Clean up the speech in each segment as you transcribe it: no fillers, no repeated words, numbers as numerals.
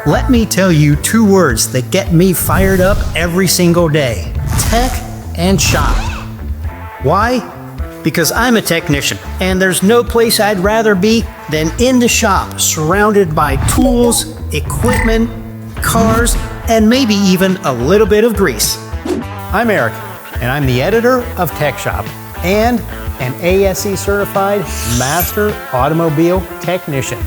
Let me tell you two words that get me fired up every single day: tech and shop. Why? Because I'm a technician, and there's no place I'd rather be than in the shop, surrounded by tools, equipment, cars, and maybe even a little bit of grease. I'm Eric, and I'm the editor of TechShop and an ASE certified master automobile technician.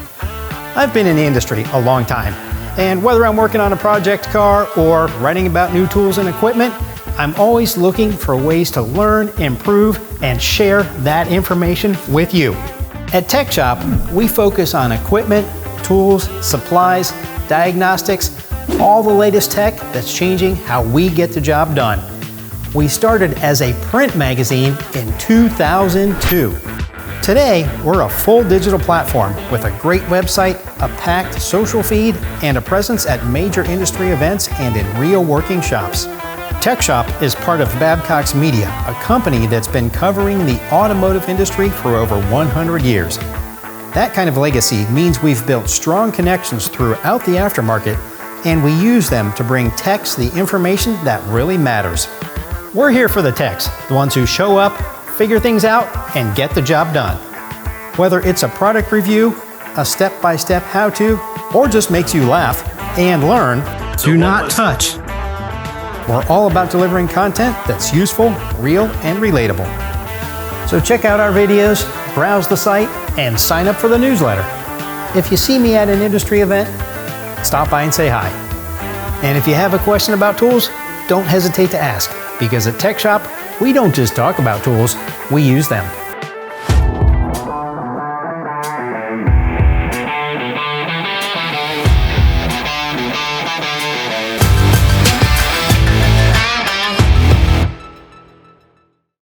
I've been in the industry a long time, and whether I'm working on a project car or writing about new tools and equipment, I'm always looking for ways to learn, improve, and share that information with you. At TechShop, we focus on equipment, tools, supplies, diagnostics, all the latest tech that's changing how we get the job done. We started as a print magazine in 2002. Today, we're a full digital platform with a great website, a packed social feed, and a presence at major industry events and in real working shops. TechShop is part of Babcock's Media, a company that's been covering the automotive industry for over 100 years. That kind of legacy means we've built strong connections throughout the aftermarket, and we use them to bring techs the information that really matters. We're here for the techs, the ones who show up, figure things out, and get the job done. Whether it's a product review, a step-by-step how-to, or just makes you laugh and learn, do not touch. We're all about delivering content that's useful, real, and relatable. So check out our videos, browse the site, and sign up for the newsletter. If you see me at an industry event, stop by and say hi. And if you have a question about tools, don't hesitate to ask, because at TechShop, we don't just talk about tools, we use them.